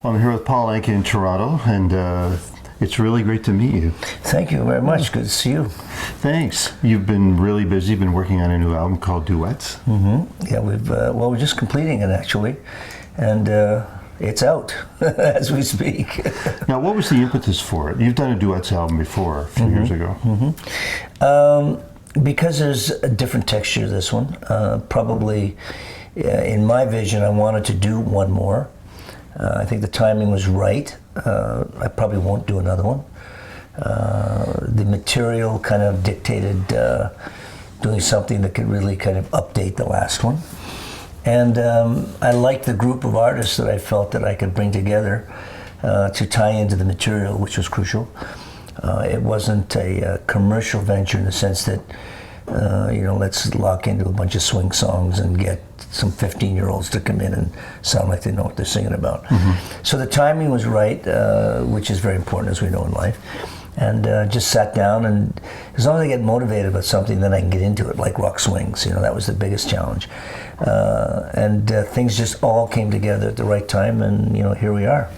I'm here with Paul Anka in Toronto, and it's really great to meet you. Thank you very much. Good to see you. Thanks. You've been really busy, been working on a new album called Duets. Yeah, we're just completing it actually, and it's out as we speak. Now, what was the impetus for it? You've done a Duets album before, a few years ago. Because there's a different texture to this one. Probably, in my vision, I wanted to do one more. I think the timing was right. I probably won't do another one. The material kind of dictated doing something that could really kind of update the last one. And I liked the group of artists that I felt that I could bring together to tie into the material, which was crucial. It wasn't a commercial venture in the sense that, let's lock into a bunch of swing songs and get some 15-year-olds to come in and sound like they know what they're singing about. So the timing was right, which is very important, as we know in life. And just sat down, and as long as I get motivated about something, then I can get into it, like Rock Swings. That was the biggest challenge. And things just all came together at the right time, and here we are.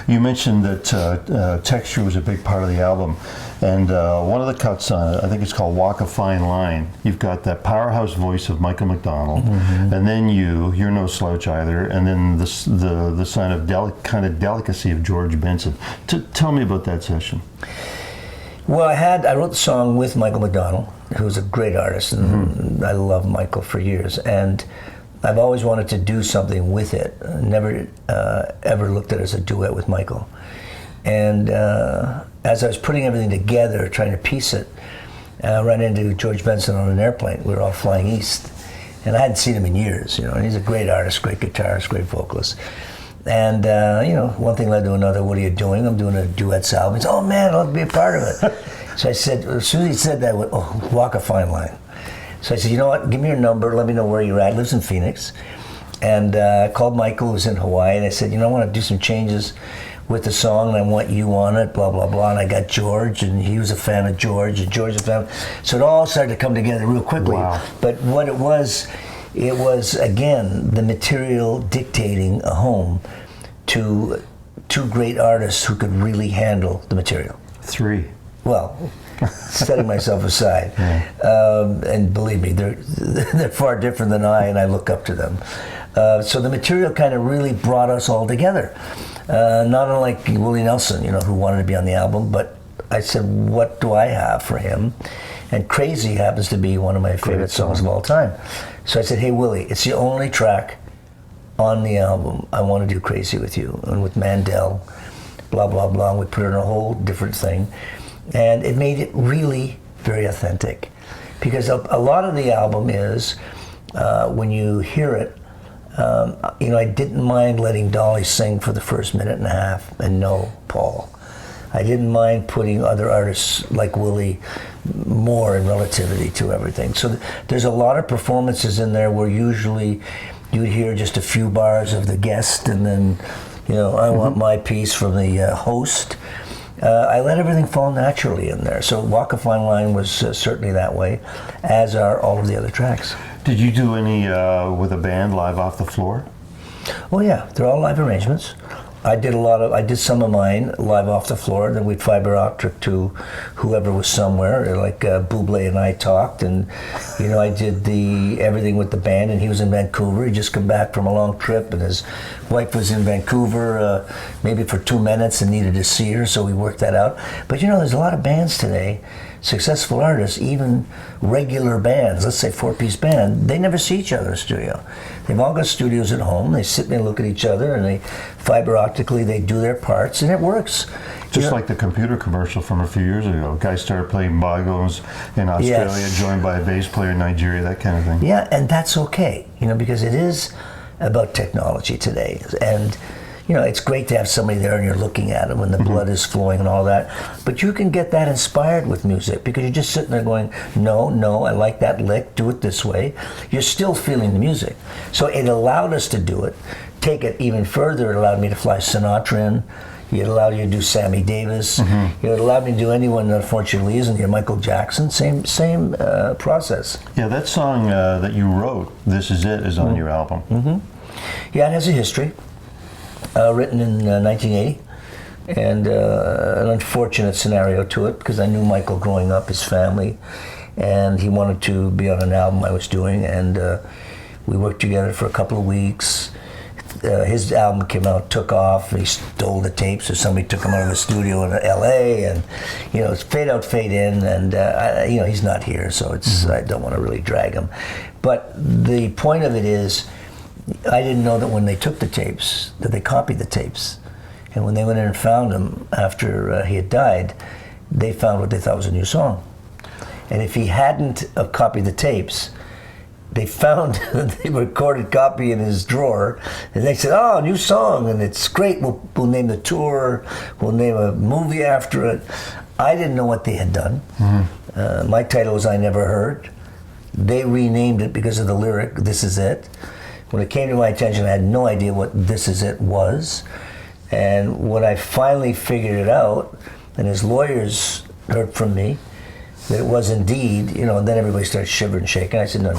You mentioned that texture was a big part of the album, and one of the cuts on it, I think it's called Walk a Fine Line. You've got that powerhouse voice of Michael McDonald, and then you're no slouch either, and then the sign of kind of delicacy of George Benson. Tell me about that session. Well, I wrote the song with Michael McDonald, who's a great artist, and I love Michael for years, and I've always wanted to do something with it. Never ever looked at it as a duet with Michael. And as I was putting everything together, trying to piece it, I ran into George Benson on an airplane. We were all flying east, and I hadn't seen him in years. And he's a great artist, great guitarist, great vocalist. And one thing led to another. What are you doing? I'm doing a duets album. He said, "Oh man, I'd love to be a part of it." So I said, as soon as he said that, I went, "Oh, Walk a Fine Line." So I said, "You know what? Give me your number. Let me know where you're at." He lives in Phoenix, and I called Michael, who's in Hawaii, and I said, "I want to do some changes with the song, and I want you on it." Blah blah blah. And I got George, and he was a fan of George, and George was a fan. So it all started to come together real quickly. Wow. But what it was again the material dictating a home to two great artists who could really handle the material. Three. Well, setting myself aside, and believe me, they're far different than and I look up to them. So the material kind of really brought us all together. Not unlike Willie Nelson, who wanted to be on the album, but I said, what do I have for him? And Crazy happens to be one of my favorite songs of all time. So I said, hey Willie, it's the only track on the album. I want to do Crazy with you, and with Mandel, blah blah blah. We put it in a whole different thing, and it made it really very authentic, because a lot of the album is when you hear it. I didn't mind letting Dolly sing for the first minute and a half, and no Paul. I didn't mind putting other artists like Willie more in relativity to everything. So there's a lot of performances in there where usually you'd hear just a few bars of the guest, and then, I want my piece from the host. I let everything fall naturally in there. So Walk a Fine Line was certainly that way, as are all of the other tracks. Did you do any with a band live off the floor? Oh yeah, they're all live arrangements. I did some of mine live off the floor, then we'd fiber optic to whoever was somewhere, like Bublé and I talked, and I did everything with the band, and he was in Vancouver. He'd just come back from a long trip, and his wife was in Vancouver maybe for 2 minutes and needed to see her, so we worked that out. But there's a lot of bands today, successful artists, even regular bands, let's say 4-piece band, they never see each other in the studio. They've all got studios at home. They sit and look at each other, and they fiber optically they do their parts, and it works. Just like the computer commercial from a few years ago. Guys started playing bongos in Australia, joined by a bass player in Nigeria, that kind of thing. Yeah, and that's okay, because it is about technology today, and it's great to have somebody there and you're looking at them when the blood is flowing and all that. But you can get that inspired with music, because you're just sitting there going, no, I like that lick, do it this way. You're still feeling the music. So it allowed us to do it. Take it even further, it allowed me to fly Sinatra in. It allowed you to do Sammy Davis. It allowed me to do anyone that unfortunately isn't here. Michael Jackson, same process. Yeah, that song that you wrote, This Is It, is on your album. Yeah, it has a history. written in 1980, and an unfortunate scenario to it because I knew Michael growing up, his family, and he wanted to be on an album I was doing, and we worked together for a couple of weeks. His album came out, took off. He stole the tapes, or somebody took him out of the studio in L.A. And it's fade out, fade in, and he's not here, so it's I don't want to really drag him. But the point of it is, I didn't know that when they took the tapes, that they copied the tapes, and when they went in and found him after he had died, they found what they thought was a new song. And if he hadn't copied the tapes, they found the recorded copy in his drawer, and they said, "Oh, new song, and it's great. We'll name the tour. We'll name a movie after it." I didn't know what they had done. My title was "I Never Heard." They renamed it because of the lyric "This Is It." When it came to my attention, I had no idea what "This Is It" was. And when I finally figured it out, and his lawyers heard from me that it was indeed, and then everybody started shivering and shaking. I said, no.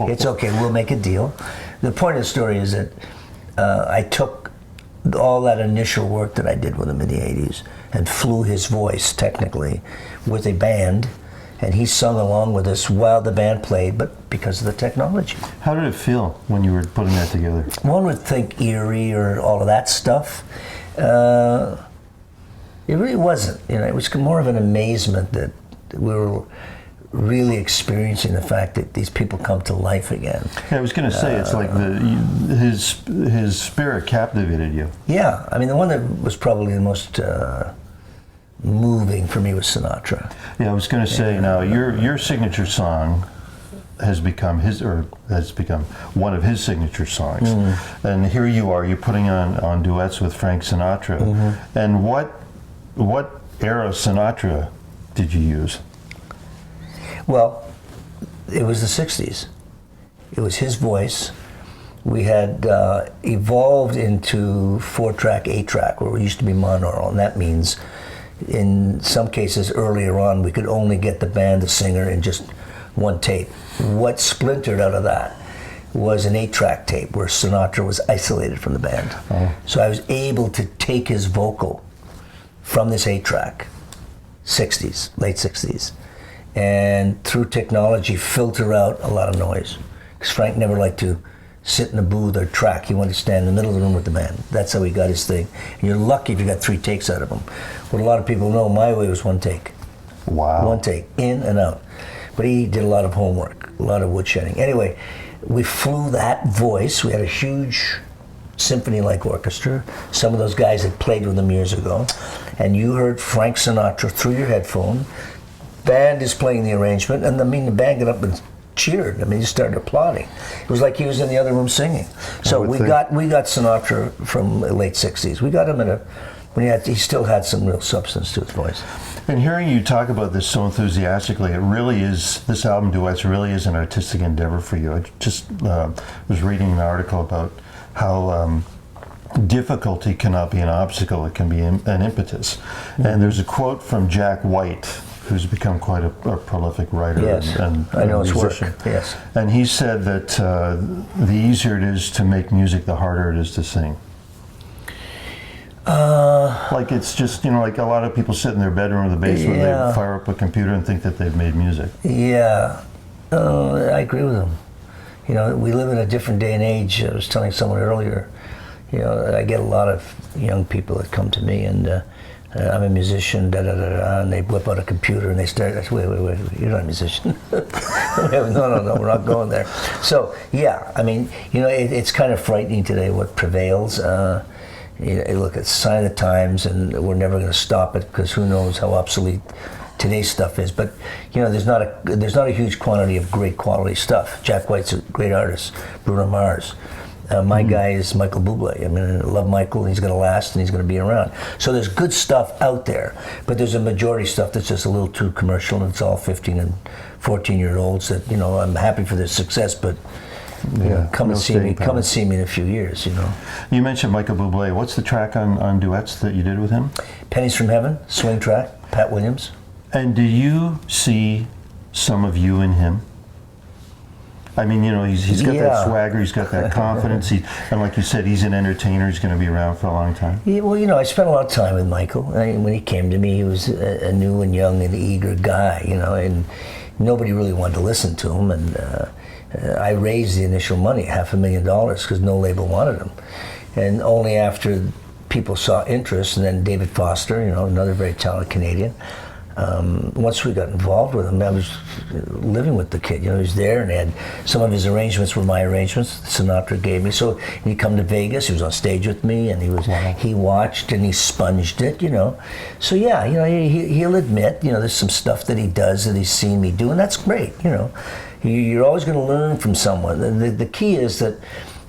It's okay, we'll make a deal. The point of the story is that I took all that initial work that I did with him in the 80s and flew his voice, technically, with a band, and he sung along with us while the band played, but because of the technology. How did it feel when you were putting that together? One would think eerie or all of that stuff. It really wasn't. It was more of an amazement that we were really experiencing the fact that these people come to life again. Yeah, I was going to say, it's like his spirit captivated you. Yeah, I mean, the one that was probably the most moving for me was Sinatra. Yeah, I was going to say, now your signature song has become one of his signature songs, and here you are, you're putting on duets with Frank Sinatra. And what era Sinatra did you use? Well, it was the 60s. It was his voice. We had evolved into 4-track, 8-track, where we used to be monaural, and that means in some cases earlier on we could only get the band, the singer, in just one tape. What splintered out of that was an 8-track tape where Sinatra was isolated from the band. So I was able to take his vocal from this 8-track, 60s, late 60s, and through technology filter out a lot of noise. Because Frank never liked to sit in a booth or track. He wanted to stand in the middle of the room with the band. That's how he got his thing. And you're lucky if you got 3 takes out of him. What a lot of people know, my way was 1 take. Wow. 1 take, in and out. But he did a lot of homework, a lot of woodshedding. Anyway, we flew that voice. We had a huge symphony-like orchestra. Some of those guys had played with him years ago. And you heard Frank Sinatra through your headphone. Band is playing the arrangement, and the band got up and cheered. He started applauding. It was like he was in the other room singing. So we got Sinatra from the late 60s. We got him when he still had some real substance to his voice. And hearing you talk about this so enthusiastically, this album, Duets, really is an artistic endeavor for you. I just was reading an article about how difficulty cannot be an obstacle, it can be an impetus. And there's a quote from Jack White, who's become quite a prolific writer and I know his musician. work. Yes. And he said that the easier it is to make music, the harder it is to sing. Like it's just, like a lot of people sit in their bedroom or the basement, they fire up a computer and think that they've made music. Yeah, I agree with him. We live in a different day and age. I was telling someone earlier, I get a lot of young people that come to me and I'm a musician, and they whip out a computer and they start, I say, wait, you're not a musician. No, we're not going there. So, yeah, it's kind of frightening today what prevails. Look, it's a sign of the times, and we're never going to stop it because who knows how obsolete today's stuff is. But there's not a huge quantity of great quality stuff. Jack White's a great artist. Bruno Mars. My guy is Michael Bublé. I love Michael. He's going to last, and he's going to be around. So there's good stuff out there, but there's a majority of stuff that's just a little too commercial, and it's all 15 and 14-year-olds that I'm happy for their success, but. Come and see me in a few years. You mentioned Michael Bublé. What's the track on Duets that you did with him? Pennies from Heaven, swing track, Pat Williams. And do you see some of you in him? I mean, he's got that Yeah. swagger, he's got that confidence, and like you said, he's an entertainer, he's going to be around for a long time. Yeah, well, I spent a lot of time with Michael. When he came to me, he was a new and young and eager guy, and nobody really wanted to listen to him. And I raised the initial money, $500,000, because no label wanted him. And only after people saw interest, and then David Foster, another very talented Canadian, once we got involved with him, I was living with the kid. He was there, and he had some of his arrangements were my arrangements. Sinatra gave me. So he'd come to Vegas. He was on stage with me, and he watched and he sponged it. So yeah, he'll admit, there's some stuff that he does that he's seen me do, and that's great. You're always going to learn from someone. The key is that,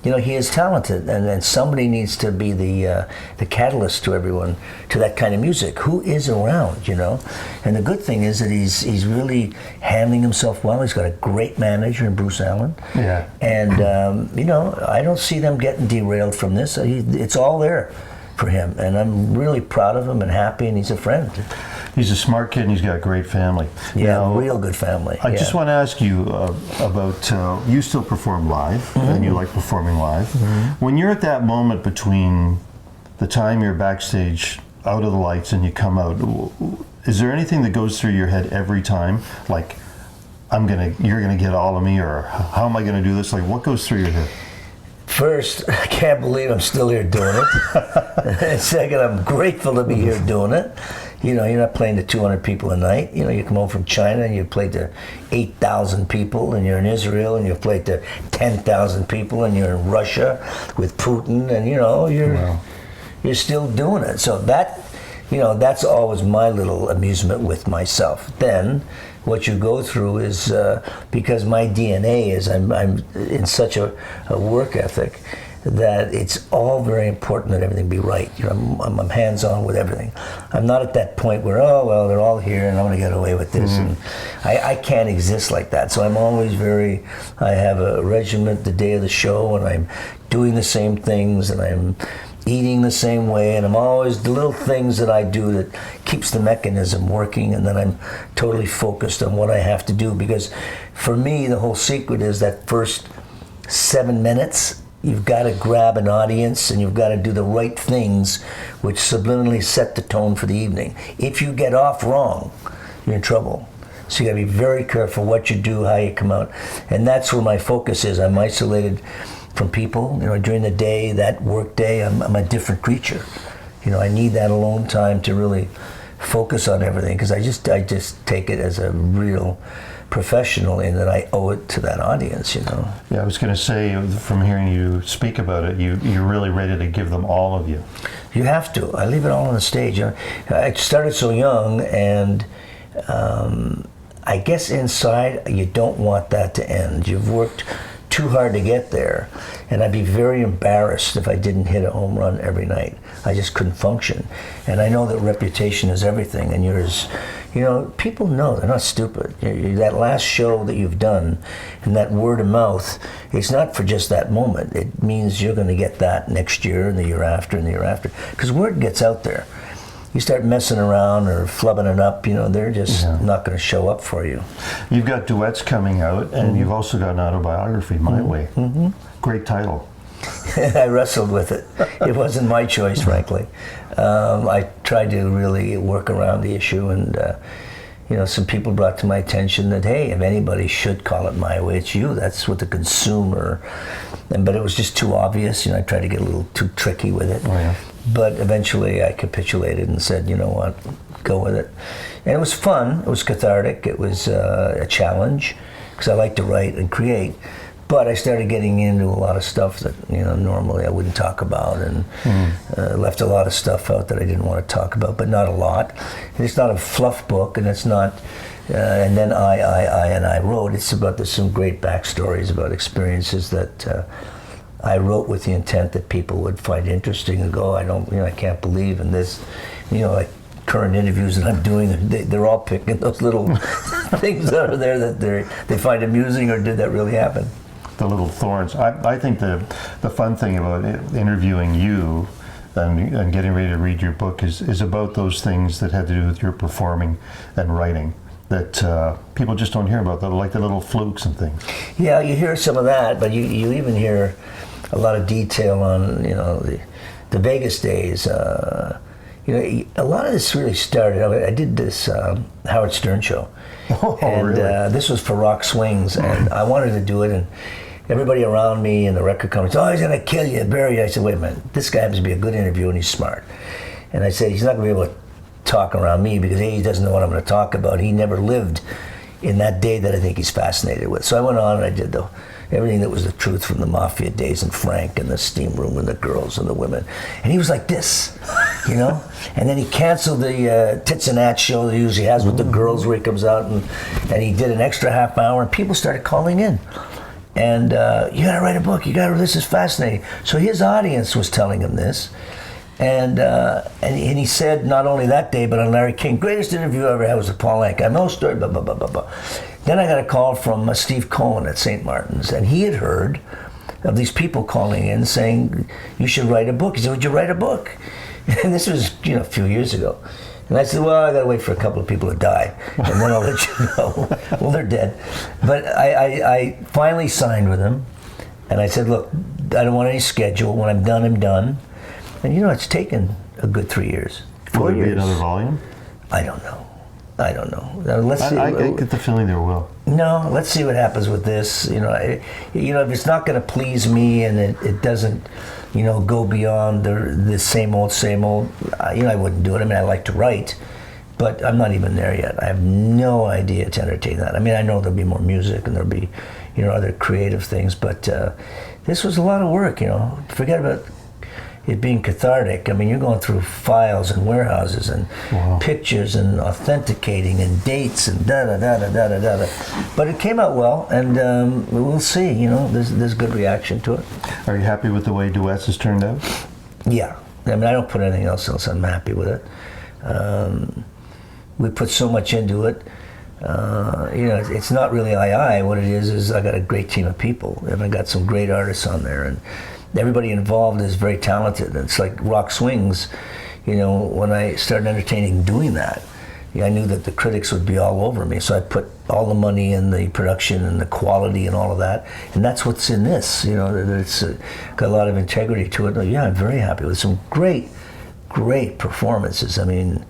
he is talented, and then somebody needs to be the catalyst to everyone, to that kind of music. Who is around, And the good thing is that he's really handling himself well. He's got a great manager in Bruce Allen. Yeah. And, I don't see them getting derailed from this. It's all there for him, and I'm really proud of him and happy, and he's a friend. He's a smart kid, and he's got a great family. Yeah, real good family. I just want to ask you about, you still perform live, and you like performing live. When you're at that moment between the time you're backstage, out of the lights, and you come out, is there anything that goes through your head every time? Like, you're gonna get all of me, or how am I gonna do this? Like, what goes through your head? First, I can't believe I'm still here doing it. Second, I'm grateful to be here doing it. You're not playing to 200 people a night. You come home from China and you play to 8,000 people, and you're in Israel and you play to 10,000 people, and you're in Russia with Putin, and you're still doing it. So that's always my little amusement with myself. Then, what you go through is, because my DNA is, I'm in such a work ethic, that it's all very important that everything be right. I'm hands-on with everything. I'm not at that point where, they're all here and I'm going to get away with this. And I can't exist like that. So I'm always I have a regiment the day of the show, and I'm doing the same things, and I'm eating the same way, and I'm always the little things that I do that keeps the mechanism working, and then I'm totally focused on what I have to do, because for me the whole secret is that first 7 minutes. You've got to grab an audience, and you've got to do the right things which subliminally set the tone for the evening. If you get off wrong, you're in trouble. So you got to be very careful what you do, how you come out. And that's where my focus is. I'm isolated from people. During the day, that work day, I'm a different creature. I need that alone time to really focus on everything, because I just take it as a real professional, in that I owe it to that audience, Yeah, I was going to say, from hearing you speak about it, you're really ready to give them all of you. You have to. I leave it all on the stage. I started so young, and I guess inside you don't want that to end. You've worked too hard to get there, and I'd be very embarrassed if I didn't hit a home run every night. I just couldn't function. And I know that reputation is everything, and people know, they're not stupid. That last show that you've done, and that word of mouth, it's not for just that moment. It means you're going to get that next year, and the year after, and the year after, because word gets out there. You start messing around or flubbing it up, they're just not going to show up for you. You've got duets coming out, and you've also got an autobiography, My Way. Great title. I wrestled with it. It wasn't my choice, frankly. I tried to really work around the issue, and some people brought to my attention that, hey, if anybody should call it My Way, it's you. That's what the consumer. But it was just too obvious. I tried to get a little too tricky with it. Oh, yeah. But eventually I capitulated and said, you know what, go with it. And it was fun. It was cathartic. It was a challenge, because I like to write and create. But I started getting into a lot of stuff that normally I wouldn't talk about, and left a lot of stuff out that I didn't want to talk about, but not a lot. And it's not a fluff book, and it's not. And then I wrote. It's about there's some great backstories about experiences that I wrote with the intent that people would find interesting and go, I can't believe in this, like current interviews that I'm doing, they're all picking those little things that are there that they find amusing, or did that really happen? The little thorns. I think the fun thing about interviewing you and getting ready to read your book is about those things that had to do with your performing and writing. that people just don't hear about, like the little flukes and things. Yeah, you hear some of that, but you even hear a lot of detail on, the Vegas days. A lot of this really started. I did this Howard Stern show, and really? This was for Rock Swings, and I wanted to do it, and everybody around me in the record company, oh, he's gonna kill you, bury you. I said, wait a minute, this guy happens to be a good interviewer and he's smart. And I said, he's not gonna be able to talk around me because he doesn't know what I'm gonna talk about. He never lived in that day that I think he's fascinated with. So I went on and I did everything that was the truth from the Mafia days and Frank and the steam room and the girls and the women. And he was like this, And then he canceled the Tits and Ats show that he usually has with the girls where he comes out and he did an extra half hour and people started calling in. And you gotta write a book, this is fascinating. So his audience was telling him this. And he said not only that day, but on Larry King, greatest interview I ever had was with Paul Anka. I know story, blah, blah, blah, blah, blah. Then I got a call from Steve Cohen at St. Martin's, and he had heard of these people calling in saying, you should write a book. He said, would you write a book? And this was, a few years ago. And I said, well, I got to wait for a couple of people to die, and then I'll let you know. Well, they're dead. But I finally signed with him, and I said, look, I don't want any schedule. When I'm done, I'm done. And it's taken a good 3 years. 4 years. Will there be another volume? I don't know. Now, let's see. I get the feeling there will. No, let's see what happens with this. If it's not going to please me and it doesn't, go beyond the same old, I wouldn't do it. I mean, I like to write, but I'm not even there yet. I have no idea to entertain that. I mean, I know there'll be more music and there'll be, other creative things, but this was a lot of work. Forget about it being cathartic. I mean, you're going through files and warehouses and pictures and authenticating and dates and da-da-da-da-da-da-da. But it came out well, and we'll see. There's good reaction to it. Are you happy with the way Duets has turned out? Yeah. I mean, I don't put anything else. I'm happy with it. We put so much into it. It's not really I. What it is I got a great team of people, and I got some great artists on there, and everybody involved is very talented. It's like Rock Swings, when I started entertaining doing that, I knew that the critics would be all over me. So I put all the money in the production and the quality and all of that. And that's what's in this, it's got a lot of integrity to it. Yeah, I'm very happy with some great performances. I mean,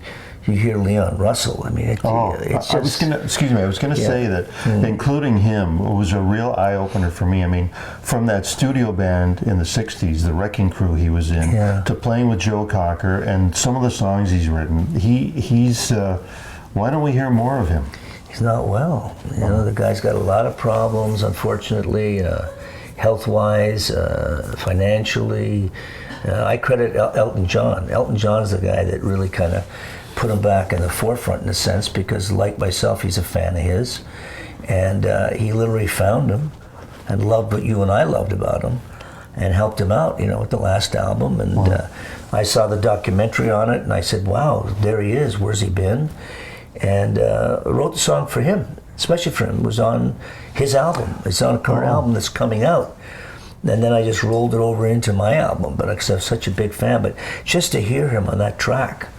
you hear Leon Russell. I mean, it's just... I was gonna say that including him was a real eye-opener for me. I mean, from that studio band in the 60s, the Wrecking Crew he was in, to playing with Joe Cocker and some of the songs he's written, he's why don't we hear more of him? He's not well. The guy's got a lot of problems, unfortunately, health-wise, financially. I credit Elton John. Elton John is the guy that really kind of put him back in the forefront in a sense, because like myself, he's a fan of his, and he literally found him and loved what you and I loved about him and helped him out, with the last album. And I saw the documentary on it and I said, wow, there he is, where's he been? And wrote the song for him, especially for him. It was on his album. It's on a current album that's coming out. And then I just rolled it over into my album, but because I'm such a big fan. But just to hear him on that track,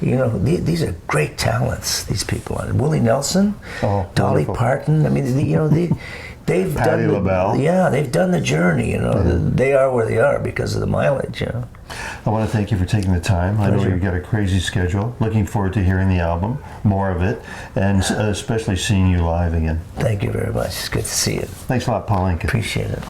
these are great talents, these people. Willie Nelson, Dolly Parton. I mean, they've Patti done LaBelle. They've done the journey. They are where they are because of the mileage. I want to thank you for taking the time. Pleasure. I know you've got a crazy schedule. Looking forward to hearing the album, more of it, and especially seeing you live again. Thank you very much. It's good to see you. Thanks a lot, Paul Anka. Appreciate it.